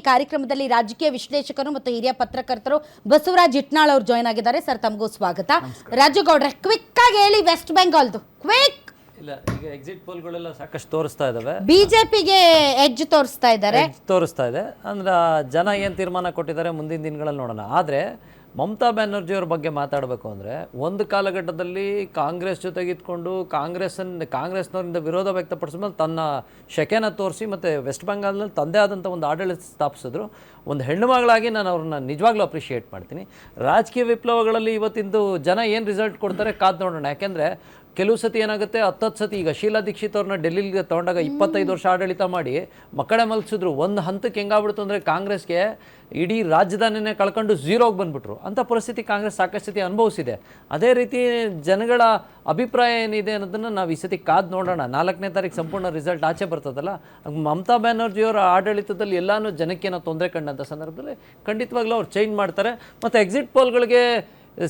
ಕಾರ್ಯಕ್ರಮದಲ್ಲಿ ರಾಜಕೀಯ ವಿಶ್ಲೇಷಕರು ಮತ್ತು ಹಿರಿಯ ಪತ್ರಕರ್ತರು ಬಸವರಾಜ್ ಇಟ್ನಾಳ್ ಅವರು ಜಾಯ್ನ್ ಆಗಿದ್ದಾರೆ. ಸರ್, ತಮಗೂ ಸ್ವಾಗತ. ರಾಜುಗೌಡ್ರೆ, ಕ್ವಿಕ್ ಆಗಿ ಹೇಳಿ, ವೆಸ್ಟ್ ಬೆಂಗಾಲ್ದು ಕ್ವಿಕ್. ಇಲ್ಲ, ಈಗ ಎಕ್ಸಿಟ್ ಪೋಲ್ಗಳೆಲ್ಲ ಸಾಕಷ್ಟು ತೋರಿಸ್ತಾ ಇದಾವೆ. ಬಿಜೆಪಿಗೆ ಎಡ್ಜ್ ತೋರಿಸ್ತಾ ಇದೆ. ಅಂದ್ರೆ ಜನ ಏನು ತೀರ್ಮಾನ ಕೊಟ್ಟಿದ್ದಾರೆ ಮುಂದಿನ ದಿನಗಳಲ್ಲಿ ನೋಡೋಣ. ಆದರೆ ಮಮತಾ ಬ್ಯಾನರ್ಜಿ ಅವ್ರ ಬಗ್ಗೆ ಮಾತಾಡಬೇಕು ಅಂದರೆ, ಒಂದು ಕಾಲಘಟ್ಟದಲ್ಲಿ ಕಾಂಗ್ರೆಸ್ ಜೊತೆಗಿದ್ಕೊಂಡು ಕಾಂಗ್ರೆಸ್ನವರಿಂದ ವಿರೋಧ ವ್ಯಕ್ತಪಡಿಸಿದ್ಮೇಲೆ ತನ್ನ ಶೆಕೆನ ತೋರಿಸಿ ಮತ್ತು ವೆಸ್ಟ್ ಬೆಂಗಾಲ್ನಲ್ಲಿ ತಂದೆ ಆದಂಥ ಒಂದು ಆಡಳಿತ ಸ್ಥಾಪಿಸಿದ್ರು. ಒಂದು ಹೆಣ್ಣು ಮಗಳಾಗಿ ನಾನು ಅವ್ರನ್ನ ನಿಜವಾಗ್ಲೂ ಅಪ್ರಿಷಿಯೇಟ್ ಮಾಡ್ತೀನಿ. ರಾಜಕೀಯ ವಿಪ್ಲವಗಳಲ್ಲಿ ಇವತ್ತಿಂದು ಜನ ಏನು ರಿಸಲ್ಟ್ ಕೊಡ್ತಾರೆ ಕಾದು ನೋಡೋಣ. ಯಾಕೆಂದರೆ ಕೆಲವು ಸತಿ ಏನಾಗುತ್ತೆ, 10 ಸತಿ ಈಗ ಶೀಲಾ ದೀಕ್ಷಿತ್ ಅವ್ರನ್ನ ಡೆಲ್ಲಿಗೆ ತೊಗೊಂಡಾಗ 25 ವರ್ಷ ಆಡಳಿತ ಮಾಡಿ ಮಕ್ಕಳೇ ಮಲಗಿಸಿದ್ರು. ಒಂದು ಹಂತಕ್ಕೆ ಹೆಂಗಾಗ್ಬಿಡ್ತು ಅಂದರೆ ಕಾಂಗ್ರೆಸ್ಗೆ ಇಡೀ ರಾಜಧಾನಿನೇ ಕಳ್ಕೊಂಡು ಝೀರೋಗೆ ಬಂದುಬಿಟ್ರು. ಅಂಥ ಪರಿಸ್ಥಿತಿ ಕಾಂಗ್ರೆಸ್ ಸಾಕಷ್ಟು ಸತಿ ಅನುಭವಿಸಿದೆ. ಅದೇ ರೀತಿ ಜನಗಳ ಅಭಿಪ್ರಾಯ ಏನಿದೆ ಅನ್ನೋದನ್ನು ನಾವು ಈ ಸತಿ ಕಾದು ನೋಡೋಣ. 4ನೇ ತಾರೀಕು ಸಂಪೂರ್ಣ ರಿಸಲ್ಟ್ ಆಚೆ ಬರ್ತದಲ್ಲ. ಮಮತಾ ಬ್ಯಾನರ್ಜಿಯವರ ಆಡಳಿತದಲ್ಲಿ ಎಲ್ಲನೂ ಜನಕ್ಕೇನೋ ತೊಂದರೆ ಕಂಡಂಥ ಸಂದರ್ಭದಲ್ಲಿ ಖಂಡಿತವಾಗ್ಲೂ ಅವ್ರು ಚೇಂಜ್ ಮಾಡ್ತಾರೆ. ಮತ್ತು ಎಕ್ಸಿಟ್ ಪೋಲ್ಗಳಿಗೆ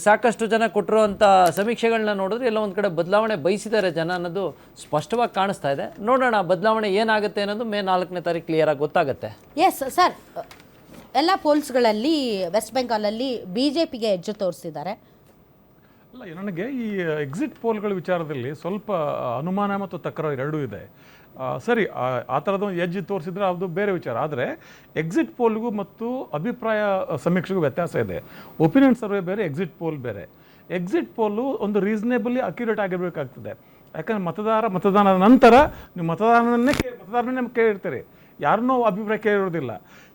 ಸಾಕಷ್ಟು ಜನ ಕೊಟ್ಟಿರುವಂಥ ಸಮೀಕ್ಷೆಗಳನ್ನ ನೋಡಿದ್ರೆ ಎಲ್ಲ ಒಂದು ಕಡೆ ಬದಲಾವಣೆ ಬಯಸಿದ್ದಾರೆ ಜನ ಅನ್ನೋದು ಸ್ಪಷ್ಟವಾಗಿ ಕಾಣಿಸ್ತಾ ಇದೆ. ನೋಡೋಣ ಬದಲಾವಣೆ ಏನಾಗುತ್ತೆ ಅನ್ನೋದು ಮೇ 4ನೇ ತಾರೀಕು ಕ್ಲಿಯರಾಗಿ ಗೊತ್ತಾಗುತ್ತೆ. ಎಸ್ ಸರ್, ಎಲ್ಲ ಪೋಲ್ಸ್ಗಳಲ್ಲಿ ವೆಸ್ಟ್ ಬೆಂಗಾಲಲ್ಲಿ ಬಿಜೆಪಿಗೆ ಎಡ್ಜ್ ತೋರಿಸಿದ್ದಾರೆ. ಅಲ್ಲ, ನನಗೆ ಈ ಎಕ್ಸಿಟ್ ಪೋಲ್ಗಳ ವಿಚಾರದಲ್ಲಿ ಸ್ವಲ್ಪ ಅನುಮಾನ ಮತ್ತು ತಕರಾರು ಎರಡೂ ಇದೆ. ಸರಿ, ಆ ಥರದ ಎಡ್ಜ್ ತೋರಿಸಿದ್ರೆ ಅದು ಬೇರೆ ವಿಚಾರ. ಆದರೆ ಎಕ್ಸಿಟ್ ಪೋಲ್ಗೂ ಮತ್ತು ಅಭಿಪ್ರಾಯ ಸಮೀಕ್ಷೆಗೂ ವ್ಯತ್ಯಾಸ ಇದೆ. ಒಪಿನಿಯನ್ ಸರ್ವೆ ಬೇರೆ, ಎಕ್ಸಿಟ್ ಪೋಲ್ ಬೇರೆ. ಎಕ್ಸಿಟ್ ಪೋಲು ಒಂದು ರೀಸನೇಬಲಿ ಅಕ್ಯುರೇಟ್ ಆಗಿರಬೇಕಾಗ್ತದೆ. ಯಾಕಂದರೆ ಮತದಾನದ ನಂತರ ನೀವು ಮತದಾರನೇ ಕೇಳಿರ್ತೀರಿ, ಯಾರನ್ನೂ ಅಭಿಪ್ರಾಯ ಕೇಳಿರೋದಿಲ್ಲ.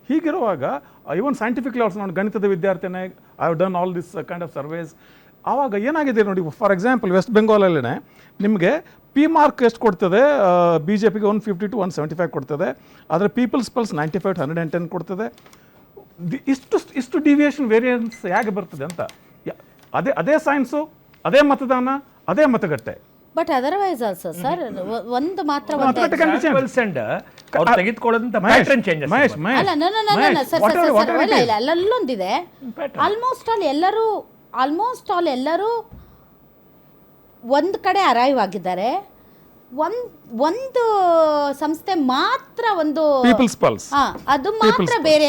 ಹೀಗಿರುವಾಗ ಇವನ್ ಸೈಂಟಿಫಿಕ್ ಲೆವೆಲ್ಸ್ ನೋಡಿ, ಗಣಿತದ ವಿದ್ಯಾರ್ಥಿನೇ I have done all this kind of surveys. ಆವಾಗ ಏನಾಗಿದೆ ನೋಡಿ, ಫಾರ್ ಎಕ್ಸಾಂಪಲ್ ವೆಸ್ಟ್ ಬೆಂಗಾಲಲ್ಲೇ ನಿಮಗೆ ಪಿ ಮಾರ್ಕ್ ಎಷ್ಟು ಕೊಡ್ತದೆ, ಬಿ ಜೆ ಪಿಗೆ 150 to 175 ಕೊಡ್ತದೆ. ಆದರೆ ಪೀಪಲ್ಸ್ ಪಲ್ಸ್ 95 to 110 ಕೊಡ್ತದೆ. ಇಷ್ಟು ಡಿವಿಯೇಷನ್ ವೇರಿಯನ್ಸ್ ಹೇಗೆ ಬರ್ತದೆ ಅಂತ. ಅದೇ ಸೈನ್ಸು, ಅದೇ ಮತದಾನ, ಅದೇ ಮತಗಟ್ಟೆ. ಬಟ್ ಅದರ್ವೈಸ್ ಆಲ್ಸೋ ಸರ್, ಒಂದು ಮಾತ್ರ ಅಲ್ಲೊಂದಿದೆ. ಆಲ್ಮೋಸ್ಟ್ ಆಲ್ ಎಲ್ಲರೂ ಒಂದು ಕಡೆ ಅರೈವ್ ಆಗಿದ್ದಾರೆ. ಒಂದು ಸಂಸ್ಥೆ ಮಾತ್ರ ಒಂದು ಪೀಪಲ್ಸ್ ಪಲ್ಸ್, ಅದು ಮಾತ್ರ ಬೇರೆ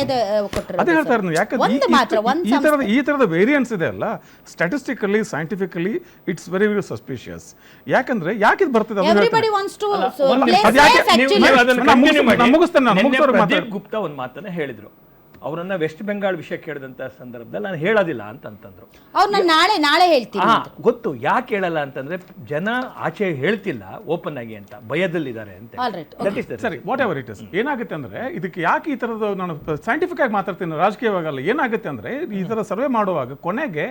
ಈ ತರದ ವೇರಿಯನ್ಸ್ ಇದೆ ಅಲ್ಲ, statistically scientifically it's very very suspicious. ಯಾಕಂದ್ರೆ ಯಾಕೆ ಬರ್ತದೆ ಗುಪ್ತಾ ಒಂದು ಮಾತನ್ನ ಹೇಳಿದ್ರು. ಅವರನ್ನ ವೆಸ್ಟ್ ಬೆಂಗಾಲ್ ವಿಷಯ ಕೇಳಿದಂತ ಸಂದರ್ಭದಲ್ಲಿ ನಾನು ಹೇಳೋದಿಲ್ಲ ಅಂತಂದ್ರು. ನಾಳೆ ಹೇಳ್ತೀನಿ. ಗೊತ್ತು ಯಾಕೆ ಹೇಳಲ್ಲ ಅಂತಂದ್ರೆ, ಜನ ಆಚೆ ಹೇಳ್ತಿಲ್ಲ ಓಪನ್ ಆಗಿ ಅಂತ, ಭಯದಲ್ಲಿದ್ದಾರೆ ಅಂತ. ಸರಿ, ವಾಟ್ ಎವರ್ ಇಟ್ ಇಸ್. ಏನಾಗುತ್ತೆ ಅಂದ್ರೆ, ಇದಕ್ಕೆ ಯಾಕೆ ಈ ತರದ, ನಾನು ಸೈಂಟಿಫಿಕ್ ಆಗಿ ಮಾತಾಡ್ತೀನಿ, ರಾಜಕೀಯವಾಗಲ್ಲ. ಏನಾಗುತ್ತೆ ಅಂದ್ರೆ, ಈ ತರ ಸರ್ವೆ ಮಾಡುವಾಗ ಕೊನೆಗೆ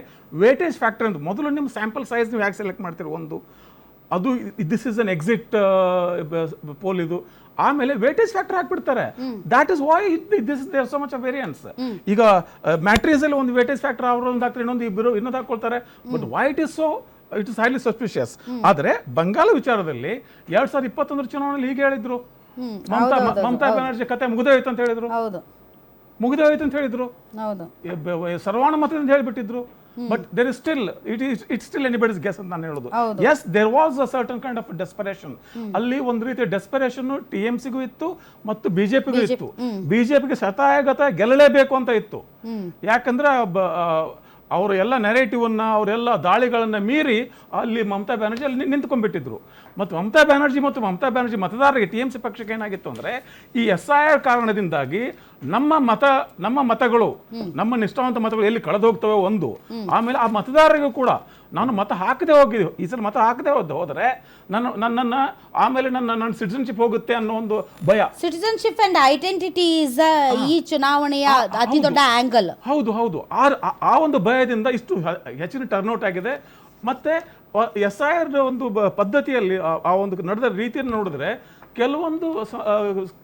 ವೇಟೇಜ್ ಫ್ಯಾಕ್ಟರ್ ಅಂತ, ಮೊದಲು ನಿಮ್ಮ ಸ್ಯಾಂಪಲ್ ಸೈಜ್ ನೀವು ಯಾಕೆ ಸೆಲೆಕ್ಟ್ ಮಾಡ್ತೀರಿ, ಒಂದು ಅದು this is an exit poll ಇದು. ಆಮೇಲೆ ವೇಟೇಜ್ ಫ್ಯಾಕ್ಟರ್ ಹಾಕ್ಬಿಡ್ತಾರೆ. That is why there so much of variance. ಈಗ ಮ್ಯಾಟ್ರೀಸ್ ಅಲ್ಲಿ ಒಂದು ವೇಟೇಜ್ ಫ್ಯಾಕ್ಟರ್ ಅವರು ಒಂದು ಹಾಕ್ತಾರೆ, ಇನ್ನೊಂದು ಹಾಕೊಳ್ತಾರೆ. But why it is highly suspicious. ಆದರೆ ಬಂಗಾಳ ವಿಚಾರದಲ್ಲಿ 2021 ಚುನಾವಣೆಯಲ್ಲಿ ಹೀಗೆ ಹೇಳಿದ್ರು, ಮಮತಾ ಬ್ಯಾನರ್ಜಿ ಕತೆ ಮುಗಿದೋಯ್ತು ಅಂತ ಹೇಳಿದ್ರು, ಸರ್ವಾನುಮತದಿಂದ ಹೇಳಿಬಿಟ್ಟಿದ್ರು. But there is still, it's still anybody's guess ಅಂತ ನಾನು ಹೇಳೋದು. Yes, there was a certain kind of desperation. ಅಲ್ಲಿ ಒಂದು ರೀತಿಯ ಡೆಸ್ಪರೇಷನ್ TMCಗೂ ಇತ್ತು ಮತ್ತು ಬಿಜೆಪಿಗೂ ಇತ್ತು. ಬಿಜೆಪಿಗೆ ಶತಾಯಗತ ಗೆಲ್ಲಲೇಬೇಕು ಅಂತ ಇತ್ತು. ಯಾಕಂದ್ರೆ ಅವರು ಎಲ್ಲ ನೆರೇಟಿವನ್ನ, ಅವರೆಲ್ಲ ದಾಳಿಗಳನ್ನ ಮೀರಿ ಅಲ್ಲಿ ಮಮತಾ ಬ್ಯಾನರ್ಜಿ ಅಲ್ಲಿ ನಿಂತ್ಕೊಂಡ್ಬಿಟ್ಟಿದ್ರು. ಮತ್ತು ಮಮತಾ ಬ್ಯಾನರ್ಜಿ ಮತದಾರರಿಗೆ, TMC ಪಕ್ಷಕ್ಕೆ ಏನಾಗಿತ್ತು ಅಂದ್ರೆ, ಈ SIR ಕಾರಣದಿಂದಾಗಿ ನಮ್ಮ ಮತಗಳು, ನಮ್ಮ ನಿಷ್ಠಾವಂತ ಮತಗಳು ಎಲ್ಲಿ ಕಳೆದು ಹೋಗ್ತವೆ ಒಂದು. ಆಮೇಲೆ ಆ ಮತದಾರರಿಗೂ ಕೂಡ ನಾನು ಮತ ಹಾಕದೆ ಹೋಗಿದ್ದು, ಈ ಸಲ ಮತ ಹಾಕದೆ ಹೋದ್ರೆ ನನ್ನನ್ನು ಆಮೇಲೆ ನನ್ನ ಸಿಟಿಸನ್ಶಿಪ್ ಹೋಗುತ್ತೆ ಅನ್ನೋ ಒಂದು ಭಯ. ಸಿಟಿಸನ್ಶಿಪ್ ಅಂಡ್ ಐಡೆಂಟಿಟಿ ಇಸ್ ಈ ಚುನಾವಣೆಯ ಅತಿ ದೊಡ್ಡ ಆಂಗಲ್. ಹೌದು. ಆ ಒಂದು ಭಯದಿಂದ ಇಷ್ಟು ಹೆಚ್ಚಿನ ಟರ್ನ್ಔಟ್ ಆಗಿದೆ. ಮತ್ತೆ SIR ಒಂದು ಪದ್ಧತಿಯಲ್ಲಿ ಆ ಒಂದು ನಡೆದ ರೀತಿಯನ್ನು ನೋಡಿದ್ರೆ, ಕೆಲವೊಂದು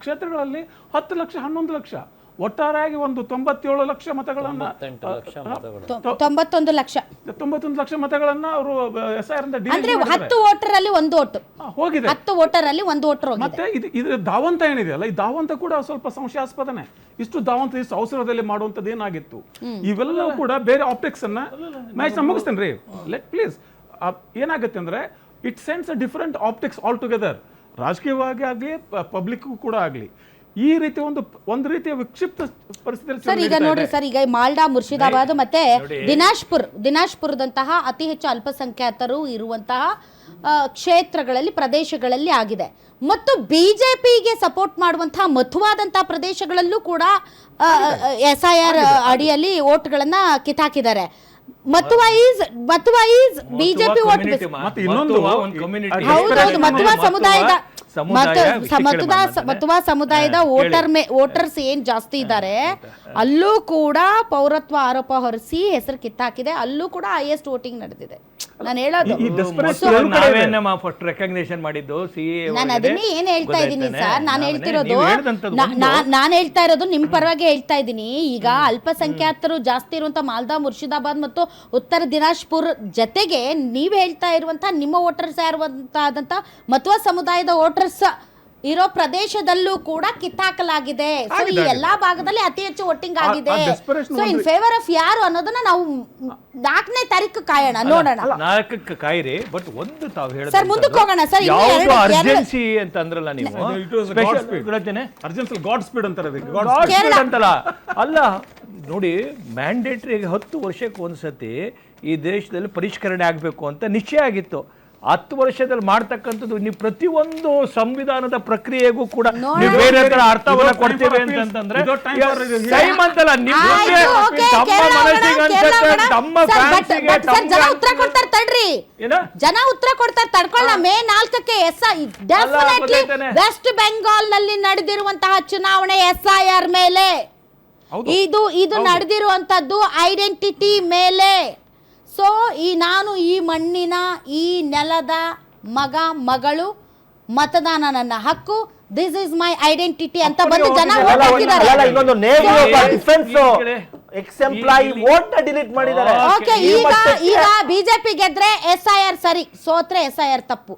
ಕ್ಷೇತ್ರಗಳಲ್ಲಿ 10 ಲಕ್ಷ 11 ಲಕ್ಷ, ಒಟ್ಟಾರೆಯಾಗಿ ಒಂದು 97 ಲಕ್ಷ ಮತಗಳನ್ನ, 91 ಲಕ್ಷ ಮತಗಳನ್ನ ಅವರು SIR ಇಂದ 10 ವೋಟರ್ ಅಲ್ಲಿ ಒಂದು ಓಟು ಹೋಗಿದೆ. 10 ವೋಟರ್ ಅಲ್ಲಿ ಒಂದು ವೋಟರ್ ಹೋಗಿದೆ. ಮತ್ತೆ ಇದ್ರ ಧಾವಂತ ಏನಿದೆಯಲ್ಲ, ಈ ಧಾವಂತ ಕೂಡ ಸ್ವಲ್ಪ ಸಂಶಯಾಸ್ಪದನೆ. ಇಷ್ಟು ಧಾವಂತ ಇಷ್ಟು ಅವಸರದಲ್ಲಿ ಮಾಡುವಂಥದ್ದು ಏನಾಗಿತ್ತು, ಇವೆಲ್ಲವೂ ಕೂಡ ಬೇರೆ ಆಪ್ಟಿಕ್ಸ್ ಅನ್ನ ಮ್ಯಾಚ್ ಮುಗಿಸ್ತೇನೆ ರೀ, ಲೆಟ್ ಪ್ಲೀಸ್. ಏನಾಗುತ್ತೆ ಅಂದ್ರೆ, it sends a different optics all together. ರಾಜಕೀಯವಾಗಿ ಆಗಲಿ, ಪಬ್ಲಿಕ್ ಕೂಡ ಆಗಲಿ. ಈ ರೀತಿ ಒಂದು ರೀತಿಯ ವಿಕ್ಷಿಪ್ತ ಪರಿಸ್ಥಿತಿಯಲ್ಲಿ ಸರ್ ಈಗ ನೋಡ್ರಿ ಸರ್, ಈಗ ಮಾಲ್ಡಾ, ಮುರ್ಷಿದಾಬಾದ್ ಮತ್ತೆ ದಿನಾಜ್ಪುರದಂತಹ ಅತಿ ಹೆಚ್ಚು ಅಲ್ಪಸಂಖ್ಯಾತರು ಇರುವಂತಹ ಕ್ಷೇತ್ರಗಳಲ್ಲಿ, ಪ್ರದೇಶಗಳಲ್ಲಿ ಆಗಿದೆ. ಮತ್ತು ಬಿಜೆಪಿಗೆ ಸಪೋರ್ಟ್ ಮಾಡುವಂತಹ ಮಥುವಾದಂತಹ ಪ್ರದೇಶಗಳಲ್ಲೂ ಕೂಡ SIR ಅಡಿಯಲ್ಲಿ ಓಟ್ಗಳನ್ನ ಕಿತ್ತಾಕಿದ್ದಾರೆ. ಮಥುವಾ ಈಸ್ ಬಿಜೆಪಿ ಓಟ್. ಹೌದೌದು, ಮಥುವಾ ಸಮುದಾಯದ ವೋಟರ್ಸ್ ಏನ್ ಜಾಸ್ತಿ ಇದ್ದಾರೆ, ಅಲ್ಲೂ ಕೂಡ ಪೌರತ್ವ ಆರೋಪ ಹೊರಿಸಿ ಹೆಸರು ಕಿತ್ತಾಕಿದೆ. ಅಲ್ಲೂ ಕೂಡ ಹೈಯೆಸ್ಟ್ ವೋಟಿಂಗ್ ನಡೆದಿದೆ. ನಾನು ಹೇಳೋದು ರೆಕಗ್ನೇಷನ್ ಮಾಡಿದ್ದು ನಾನು ಅದನ್ನೇ ಏನ್ ಹೇಳ್ತಾ ಇದ್ದೀನಿ ಸರ್. ನಾನು ಹೇಳ್ತಾ ಇರೋದು ನಿಮ್ ಪರವಾಗಿ ಹೇಳ್ತಾ ಇದ್ದೀನಿ. ಈಗ ಅಲ್ಪಸಂಖ್ಯಾತರು ಜಾಸ್ತಿ ಇರುವಂತ ಮಾಲ್ದಾ, ಮುರ್ಷಿದಾಬಾದ್ ಮತ್ತು ಉತ್ತರ ದಿನಾಜ್ಪುರ್ ಜೊತೆಗೆ ನೀವ್ ಹೇಳ್ತಾ ಇರುವಂತಹ ನಿಮ್ಮ ವೋಟರ್ಸ್ ಇರುವಂತಹದಂತ ಮಥುವಾ ಸಮುದಾಯದ ವೋಟರ್ಸ್ ಇರೋ ಪ್ರದೇಶದಲ್ಲೂ ಕೂಡ ಕಿತ್ತಾಕಲಾಗಿದೆ. ಸೊ ಈ ಎಲ್ಲಾ ಭಾಗದಲ್ಲಿ ಅತಿ ಹೆಚ್ಚು ವೋಟಿಂಗ್ ಆಗಿದೆ. ಸೊ ಇನ್ ಫೇವರ್ ಆಫ್ ಯಾರು ಅನ್ನೋದನ್ನ ನಾವು 4ನೇ ತಾರೀಕು ಕಾಯೋಣ, ನೋಡೋಣ. 4ಕ್ಕೆ ಕಾಯಿರಿ. ಬಟ್ ಒಂದು ತಾವು ಹೇಳಿದ್ರೆ ಸರ್ ಮುಂದಕ್ಕೆ ಹೋಗೋಣ ಸರ್. ಯಾವುದು ಅರ್ಜೆನ್ಸಿ ಅಂತ ಅಂದ್ರಲ್ಲ ನೀವು, ಗಾಡ್ ಸ್ಪೀಡ್ ಅಂತಾರೆ ಅಂತಲ್ಲ. ಅಲ್ಲ ನೋಡಿ, ಮ್ಯಾಂಡೇಟರಿ 10 ವರ್ಷಕ್ಕೆ ಒಂದ್ಸತಿ ಈ ದೇಶದಲ್ಲಿ ಪರಿಷ್ಕರಣೆ ಆಗಬೇಕು ಅಂತ ನಿಶ್ಚಯ ಆಗಿತ್ತು. 10 ವರ್ಷದಲ್ಲಿ ಮಾಡ್ತಕ್ಕಂಥದ್ದು ನೀವು ಪ್ರತಿಯೊಂದು ಸಂವಿಧಾನದ ಪ್ರಕ್ರಿಯೆಗೂ ಕೂಡ ನೀವು ಬೇರೆ ತರ ಅರ್ಥವನ್ನ ಕೊಡ್ತೀವಿ ಅಂತಂದ್ರೆ ಟೈಮ್ ಅಂತಲ್ಲ. ಜನ ಉತ್ತರ ಕೊಡ್ತಾರೆ ತಡ್ರಿ, ಜನ ಉತ್ತರ ಕೊಡ್ತಾರೆ ತಡ್ಕೊಳ್ಳ. ಮೇ 4ಕ್ಕೆ ವೆಸ್ಟ್ ಬೆಂಗಾಲ್ ನಲ್ಲಿ ನಡೆದಿರುವಂತಹ ಚುನಾವಣೆ SIR ಮೇಲೆ, ಇದು ನಡೆದಿರುವಂತದ್ದು ಐಡೆಂಟಿಟಿ ಮೇಲೆ. ಸೊ ನಾನು ಈ ಮಣ್ಣಿನ, ಈ ನೆಲದ ಮಗಳು, ಮತದಾನ ನನ್ನ ಹಕ್ಕು, ದಿಸ್ ಇಸ್ ಮೈ ಐಡೆಂಟಿಟಿ ಅಂತ ಬಂದು ಜನ ವೋಟ್ ಹಾಕಿದ್ದಾರೆ. ಓಕೆ, ಈಗ ಬಿಜೆಪಿ ಗೆದ್ರೆ SIR ಸರಿ, ಸೋತ್ರೆ SIR ತಪ್ಪು.